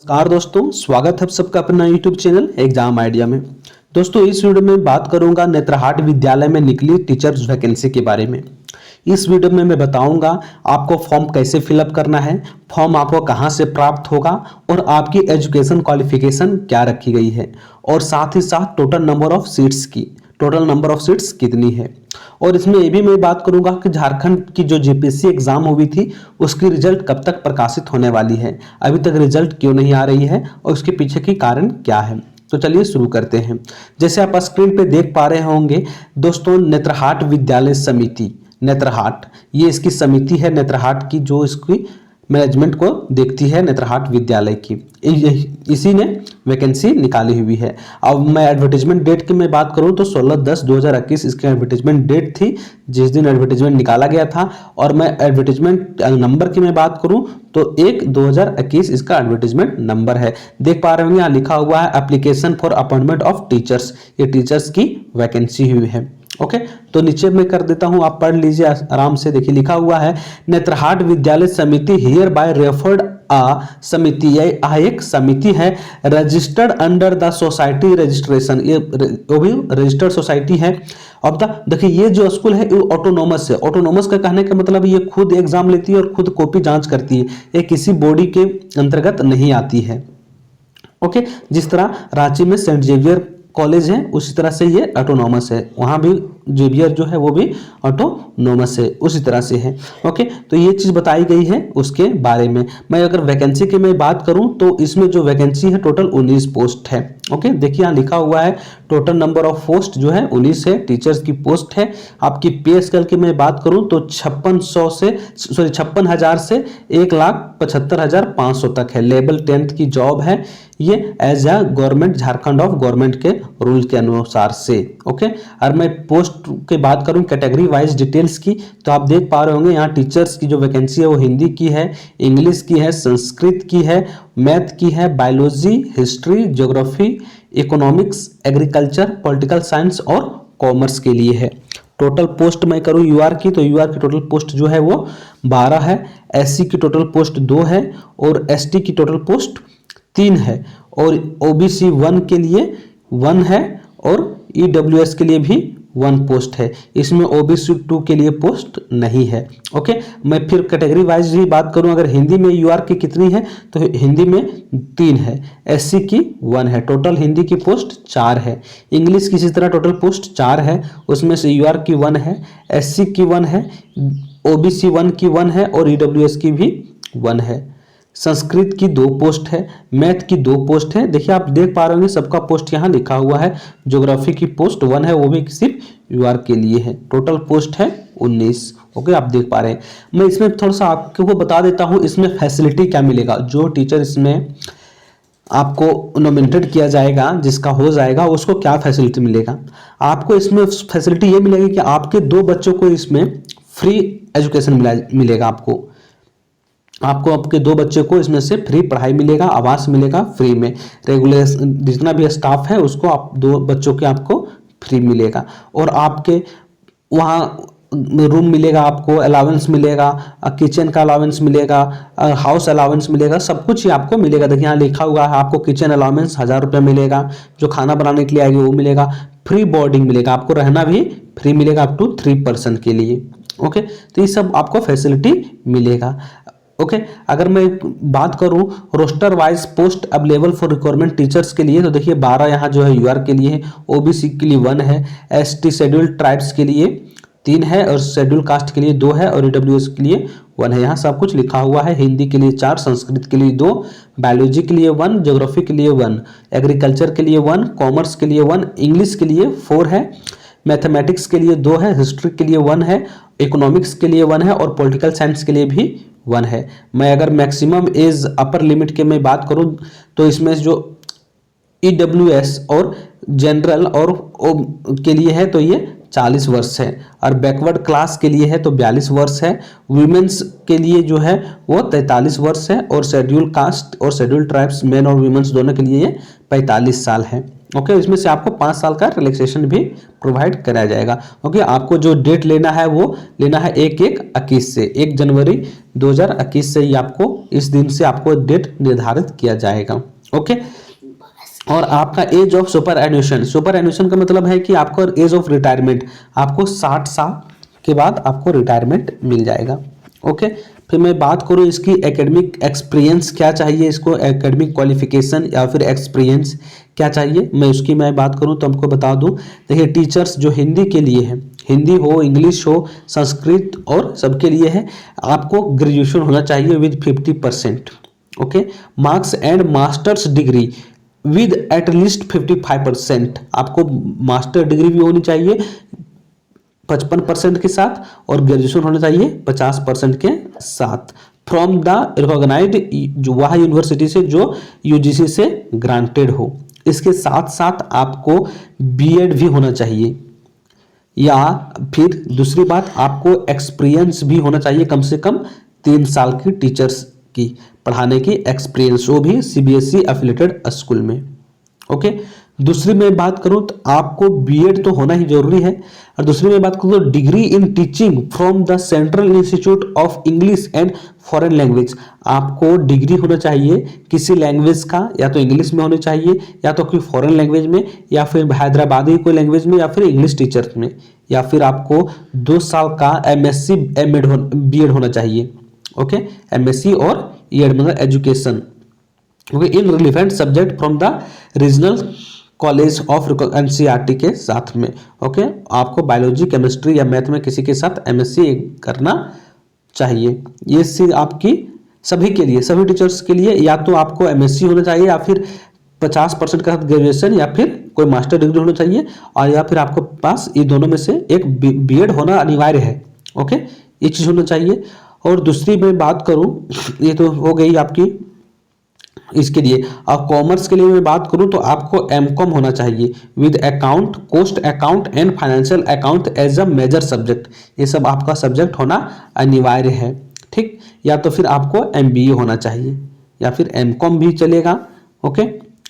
नमस्कार दोस्तों, स्वागत है आप सबका अपना YouTube चैनल एग्जाम आइडिया में। दोस्तों, इस वीडियो में बात करूंगा नेत्रहाट विद्यालय में निकली टीचर्स वैकेंसी के बारे में। इस वीडियो में मैं बताऊंगा आपको फॉर्म कैसे फिलअप करना है, फॉर्म आपको कहां से प्राप्त होगा और आपकी एजुकेशन क्वालिफिकेशन क्या रखी गई है, और साथ ही साथ टोटल नंबर ऑफ सीट्स कितनी है। और इसमें ये भी मैं बात करूंगा कि झारखंड की जो जेपीएससी एग्जाम हुई थी उसकी रिजल्ट कब तक प्रकाशित होने वाली है, अभी तक रिजल्ट क्यों नहीं आ रही है और उसके पीछे की कारण क्या है। तो चलिए शुरू करते हैं। जैसे आप स्क्रीन पे देख पा रहे होंगे दोस्तों, नेत्रहाट विद्यालय समिति, नेत्रहाट ये इसकी समिति है, नेत्रहाट की जो इसकी मैनेजमेंट को देखती है, नेत्रहाट विद्यालय की, इसी ने वैकेंसी निकाली हुई है। अब मैं एडवर्टीजमेंट डेट की मैं बात करूं तो 16/10/2021 इसकी एडवर्टीजमेंट डेट थी, जिस दिन एडवर्टीजमेंट निकाला गया था। और मैं एडवर्टीजमेंट नंबर की मैं बात करूं तो 1/2021 इसका एडवर्टीजमेंट नंबर है। देख पा रहे होंगे यहाँ लिखा हुआ है application for appointment of teachers, ये टीचर्स की वैकेंसी हुई है। ओके, तो नीचे मैं कर देता हूं, आप पढ़ लीजिए आराम से। देखिए लिखा हुआ है नेत्रहाट विद्यालय समिति हियर बाय रेफर्ड समिति, यह एक समिति है registered under the society registration, ये वो भी रजिस्टर्ड सोसाइटी है। अब देखिए ये जो स्कूल है ये ऑटोनोमस है। ऑटोनोमस का कहने का मतलब ये खुद एग्जाम लेती है और खुद कॉपी जांच करती है, ये किसी बॉडी के अंतर्गत नहीं आती है। ओके, जिस तरह रांची में सेंट जेवियर कॉलेज है उसी तरह से ये ऑटोनॉमस है, वहां भी जेवियर जो है वो भी ऑटोनॉमस है, उसी तरह से है। ओके, तो ये चीज बताई गई है उसके बारे में। मैं अगर वैकेंसी की मैं बात करूं तो इसमें जो वैकेंसी है टोटल 19 पोस्ट है। ओके, देखिए यहाँ लिखा हुआ है टोटल नंबर ऑफ पोस्ट जो है 19 है, टीचर्स की पोस्ट है। आपकी पे स्केल की मैं बात करूं तो 56,000 से 1,75,500 तक है। लेवल 10th की जॉब है ये, as a government, Jharkhand of government के रूल के अनुसार से। ओके, और मैं पोस्ट की बात करूं कैटेगरी वाइज डिटेल्स की तो आप देख पा रहे होंगे यहाँ टीचर्स की जो वैकेंसी है वो हिंदी की है, इंग्लिश की है, संस्कृत की है, मैथ की है, biology, history, geography, economics, agriculture, political science और कॉमर्स के लिए है। टोटल पोस्ट मैं करूं यूआर की तो यूआर की टोटल पोस्ट जो है वो 12 है, एससी की टोटल पोस्ट 2 है और एसटी की टोटल पोस्ट 3 है, और ओबीसी 1 के लिए 1 है और ईडब्ल्यूएस के लिए भी 1 पोस्ट है। इसमें ओबीसी 2 के लिए पोस्ट नहीं है। ओके, मैं फिर कैटेगरी वाइज ही बात करूं, अगर हिंदी में यूआर की कितनी है तो हिंदी में 3 है, एससी की 1 है, टोटल हिंदी की पोस्ट 4 है। इंग्लिश की इसी तरह टोटल पोस्ट 4 है, उसमें से यूआर की 1 है, एससी की 1 है, ओबीसी 1 की 1 है और ईडब्ल्यूएस की भी 1 है। संस्कृत की 2 पोस्ट है, मैथ की 2 पोस्ट है। देखिए आप देख पा रहे होंगे सबका पोस्ट यहाँ लिखा हुआ है। ज्योग्राफी की पोस्ट 1 है, वो भी सिर्फ यूआर के लिए है। टोटल पोस्ट है 19। ओके, आप देख पा रहे हैं। मैं इसमें थोड़ा सा आपको बता देता हूँ इसमें फैसिलिटी क्या मिलेगा। जो टीचर इसमें आपको नॉमिनेटेड किया जाएगा, जिसका हो जाएगा, उसको क्या फैसिलिटी मिलेगा। आपको इसमें फैसिलिटी ये मिलेगी कि आपके 2 बच्चों को इसमें फ्री एजुकेशन मिलेगा। आपको आपके 2 बच्चे को इसमें से फ्री पढ़ाई मिलेगा, आवास मिलेगा फ्री में। रेगुलर जितना भी स्टाफ है उसको आप 2 बच्चों के आपको फ्री मिलेगा, और आपके वहाँ रूम मिलेगा, आपको अलावेंस मिलेगा, किचन का अलावेंस मिलेगा, हाउस अलावेंस मिलेगा, सब कुछ ही आपको मिलेगा। देखिए यहाँ लिखा हुआ है आपको किचन अलावेंस 1000 रुपये मिलेगा, जो खाना बनाने के लिए आएगी वो मिलेगा, फ्री बोर्डिंग मिलेगा, आपको रहना भी फ्री मिलेगा अप टू 3 पर्सन के लिए। ओके, तो ये सब आपको फैसिलिटी मिलेगा। ओके, अगर मैं बात करूं roster wise post available for requirement teachers के लिए तो देखिए 12 यहाँ जो है यूआर के लिए है, ओबीसी के लिए 1 है, एसटी शेड्यूल्ड ट्राइब्स के लिए 3 है और शेड्यूल कास्ट के लिए 2 है और ईडब्ल्यूएस के लिए 1 है। यहाँ सब कुछ लिखा हुआ है। हिंदी के लिए 4, संस्कृत के लिए 2, बायोलॉजी के लिए 1, ज्योग्राफी के लिए 1, एग्रीकल्चर के लिए 1, कॉमर्स के लिए 1, इंग्लिश के लिए 4 है, मैथमेटिक्स के लिए 2 है, हिस्ट्री के लिए 1 है, इकोनॉमिक्स के लिए 1 है और पॉलिटिकल साइंस के लिए भी 1 है। मैं अगर मैक्सिमम एज अपर लिमिट के मैं बात करूं तो इसमें जो ईडब्ल्यूएस और जनरल और के लिए है तो ये 40 वर्ष है, और बैकवर्ड क्लास के लिए है तो 42 वर्ष है, वीमेंस के लिए जो है वो 43 वर्ष है, और शेड्यूल कास्ट और शेड्यूल ट्राइब्स मेन और वीमेंस दोनों के लिए ये 45 साल है। ओके, इसमें से आपको 5 साल का रिलैक्सेशन भी प्रोवाइड कराया जाएगा। ओके, आपको जो डेट लेना है वो लेना है 1/1/21 से, 1 जनवरी 2021 से ही आपको इस दिन से आपको डेट निर्धारित किया जाएगा। ओके, और आपका एज ऑफ सुपर एन्यूशन का मतलब है कि आपको एज ऑफ रिटायरमेंट, आपको 60 साल के बाद आपको रिटायरमेंट मिल जाएगा। ओके, फिर मैं बात करूँ इसकी एकेडमिक एक्सपीरियंस क्या चाहिए, इसको एकेडमिक क्वालिफिकेशन या फिर एक्सपीरियंस क्या चाहिए, मैं बात करूँ तो हमको बता दूँ। देखिए, टीचर्स जो हिंदी के लिए है, हिंदी हो, इंग्लिश हो, संस्कृत और सबके लिए है, आपको ग्रेजुएशन होना चाहिए with 50%। Okay, marks and masters degree with at least 55%, आपको मास्टर डिग्री भी होनी चाहिए 55% के साथ, और ग्रेजुएशन होना चाहिए 50% के साथ, फ्रॉम द रिकॉग्नाइज्ड जो वह यूनिवर्सिटी से जो यूजीसी से ग्रांटेड हो। इसके साथ साथ आपको बीएड भी होना चाहिए, या फिर दूसरी बात आपको एक्सपीरियंस भी होना चाहिए, कम से कम 3 साल की टीचर्स की पढ़ाने की एक्सपीरियंस, वो भी सीबीएसई एफिलिएटेड स्कूल में। ओके, दूसरी मैं बात करूं तो आपको बीएड तो होना ही जरूरी है, और दूसरी मैं बात करूं तो degree in teaching from the central institute of English and foreign language, आपको डिग्री होना चाहिए किसी लैंग्वेज का, या तो इंग्लिश में होनी चाहिए, या तो कोई फॉरेन लैंग्वेज में, या फिर हैदराबादी कोई लैंग्वेज में, या फिर इंग्लिश टीचर में, या फिर आपको 2 साल का एमएससी एमएड बीएड होना चाहिए। ओके, एमएससी और ईएड मतलब education. Okay, in relevant subject from the regional college of NCERT के साथ में। ओके, आपको बायोलॉजी, केमिस्ट्री या मैथ में किसी के साथ एमएससी करना चाहिए। ये सी आपकी सभी के लिए, सभी टीचर्स के लिए, या तो आपको एमएससी होना चाहिए, या फिर 50% का ग्रेजुएशन, या फिर कोई मास्टर डिग्री होना चाहिए, और या फिर आपको पास ये दोनों में से एक बीएड होना अनिवार्य है। ओके, ये चीज़ होना चाहिए। और दूसरी मैं बात करूं, ये तो हो गई आपकी इसके लिए। और कॉमर्स के लिए मैं बात करूं तो आपको एमकॉम होना चाहिए with account, cost account and financial account as a major subject, ये सब आपका सब्जेक्ट होना अनिवार्य है। ठीक, या तो फिर आपको एमबीए होना चाहिए, या फिर एमकॉम भी चलेगा। ओके,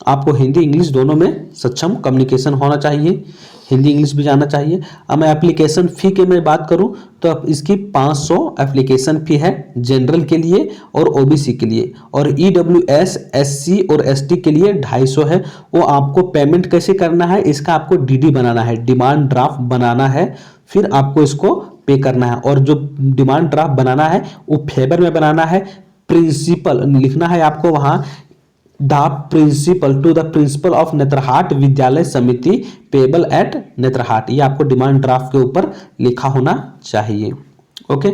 आपको हिंदी इंग्लिश दोनों में सक्षम कम्युनिकेशन होना चाहिए, हिंदी इंग्लिश भी जाना चाहिए। अब मैं एप्लीकेशन फ़ी की मैं बात करूं तो अब इसकी 500 एप्लीकेशन फ़ी है जनरल के लिए और ओबीसी के लिए, और ईडब्ल्यूएस, एससी और एसटी के लिए 250 है। वो आपको पेमेंट कैसे करना है, इसका आपको डीडी बनाना है, डिमांड ड्राफ्ट बनाना है, फिर आपको इसको पे करना है। और जो डिमांड ड्राफ्ट बनाना है वो फेवर में बनाना है, प्रिंसिपल लिखना है आपको वहाँ, the principal to the principal of Netarhat Vidyalaya Samiti payable eight Netarhat, ये आपको डिमांड ड्राफ्ट के ऊपर लिखा होना चाहिए। ओके,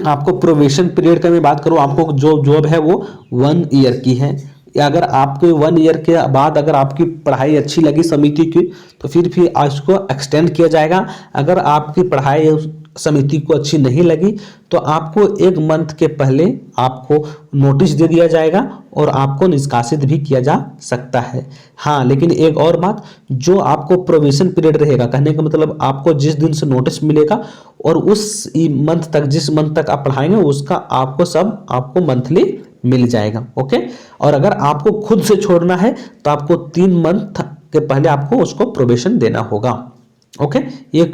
आपको प्रोबेशन पीरियड का मैं बात करूं, आपको जो जॉब है वो 1 ईयर की है, या अगर आपके 1 ईयर के बाद अगर आपकी पढ़ाई अच्छी लगी समिति की तो फिर इसको एक्सटेंड किया जाएगा। अगर आपकी पढ़ाई समिति को अच्छी नहीं लगी तो आपको 1 मंथ के पहले आपको नोटिस दे दिया जाएगा और आपको निष्कासित भी किया जा सकता है। हाँ, लेकिन एक और बात, जो आपको प्रोबेशन पीरियड रहेगा, कहने का मतलब आपको जिस दिन से नोटिस मिलेगा और उस मंथ तक, जिस मंथ तक आप पढ़ाएंगे उसका आपको मंथली मिल जाएगा। ओके, और अगर आपको खुद से छोड़ना है तो आपको 3 मंथ के पहले आपको उसको प्रोबेशन देना होगा। ओके, ये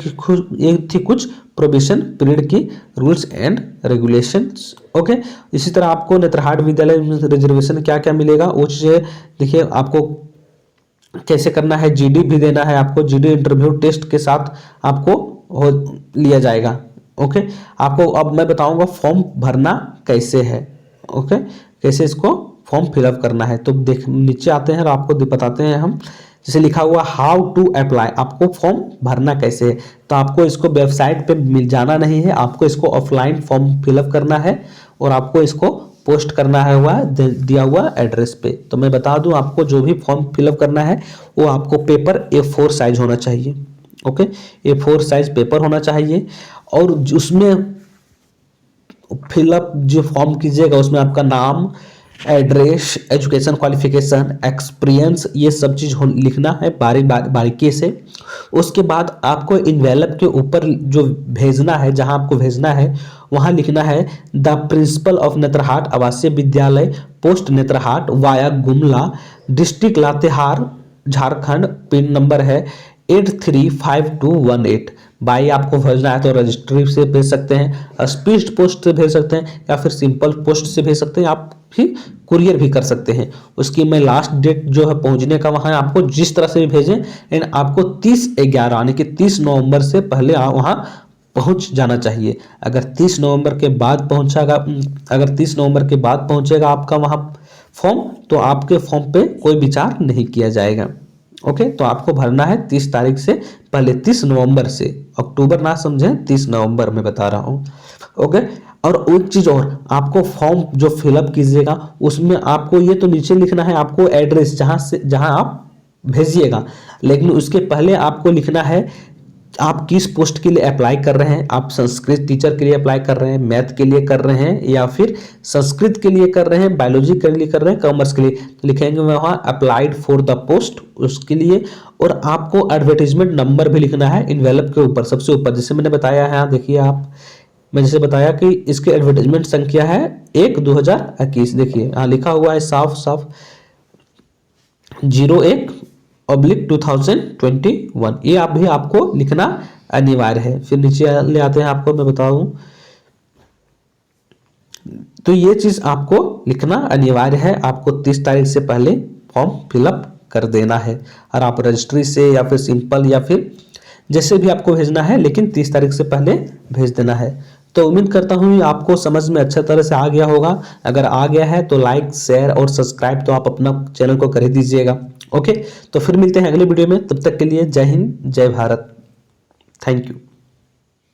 थी कुछ प्रोबेशन पीरियड की रूल्स एंड रेगुलेशंस। ओके, इसी तरह आपको नेत्रहाट विद्यालय में रिजर्वेशन क्या क्या मिलेगा वो चीज़ें देखिए, आपको कैसे करना है, जीडी भी देना है आपको, जीडी इंटरव्यू टेस्ट के साथ आपको लिया जाएगा। ओके, आपको अब मैं बताऊंगा फॉर्म भरना कैसे है। ओके, कैसे इसको फॉर्म फिलअप करना है, तो देख नीचे आते हैं और आपको बताते हैं हम, जैसे लिखा हुआ हाउ टू अप्लाई, आपको फॉर्म भरना कैसे है। तो आपको इसको वेबसाइट पे मिल जाना नहीं है, आपको इसको ऑफलाइन फॉर्म फिलअप करना है और आपको इसको पोस्ट करना है दिया हुआ एड्रेस पे। तो मैं बता दूं, आपको जो भी फॉर्म फिलअप करना है वो आपको पेपर A4 साइज होना चाहिए। ओके, A4 साइज पेपर होना चाहिए, और उसमें फिलअप जो फॉर्म कीजिएगा उसमें आपका नाम, एड्रेस, एजुकेशन क्वालिफिकेशन, एक्सपीरियंस, ये सब चीज़ लिखना है बारीकी से। उसके बाद आपको इन्वेलप के ऊपर जो भेजना है, जहां आपको भेजना है वहां लिखना है द प्रिंसिपल ऑफ नेत्रहाट आवासीय विद्यालय, post Netarhat, via Gumla, district Latehar, Jharkhand. Pin number है 835218। बाई आपको भेजना है तो रजिस्ट्री से भेज सकते हैं, स्पीड पोस्ट से भेज सकते हैं, या फिर सिंपल पोस्ट से भेज सकते हैं, आप फिर कुरियर भी कर सकते हैं। उसकी मैं लास्ट डेट जो है पहुंचने का वहां आपको जिस तरह से भी भेजें, एंड आपको 30/11 यानी कि 30 नवंबर से पहले वहां पहुंच जाना चाहिए। अगर 30 नवंबर के बाद पहुंचेगा आपका वहां फॉर्म, तो आपके फॉर्म पे कोई विचार नहीं किया जाएगा। ओके, तो आपको भरना है 30 तारीख से पहले, 30 नवंबर से, अक्टूबर ना समझें, 30 नवंबर में बता रहा हूं। ओके, और एक चीज और, आपको फॉर्म जो फिलअप कीजिएगा उसमें आपको ये तो नीचे लिखना है आपको एड्रेस जहां आप भेजिएगा, लेकिन उसके पहले आपको लिखना है आप किस पोस्ट के लिए अप्लाई कर रहे हैं। आप संस्कृत टीचर के लिए अप्लाई कर रहे हैं, मैथ के लिए कर रहे हैं, या फिर संस्कृत के लिए कर रहे हैं, बायोलॉजी के लिए कर रहे हैं, कॉमर्स के लिए, तो लिखेंगे वहां अप्लाइड फॉर द पोस्ट उसके लिए। और आपको एडवर्टीजमेंट नंबर भी लिखना है इन्वेलप के ऊपर, सबसे ऊपर, जैसे मैंने बताया है। यहाँ देखिए मैं जैसे बताया कि इसके एडवर्टीजमेंट संख्या है 1/2021। देखिए यहाँ लिखा हुआ है साफ साफ 01/2021। ये आप भी आपको लिखना अनिवार्य है। फिर नीचे ले आते हैं, आपको मैं बताऊं तो ये चीज आपको लिखना अनिवार्य है। आपको 30 तारीख से पहले फॉर्म फिलअप कर देना है, और आप रजिस्ट्री से या फिर सिंपल या फिर जैसे भी आपको भेजना है, लेकिन 30 तारीख से पहले भेज देना है। तो उम्मीद करता हूँ आपको समझ में अच्छा तरह से आ गया होगा। अगर आ गया है तो लाइक, शेयर और सब्सक्राइब तो आप अपना चैनल को कर ही दीजिएगा। ओके, तो फिर मिलते हैं अगले वीडियो में, तब तक के लिए जय हिंद, जय भारत, थैंक यू।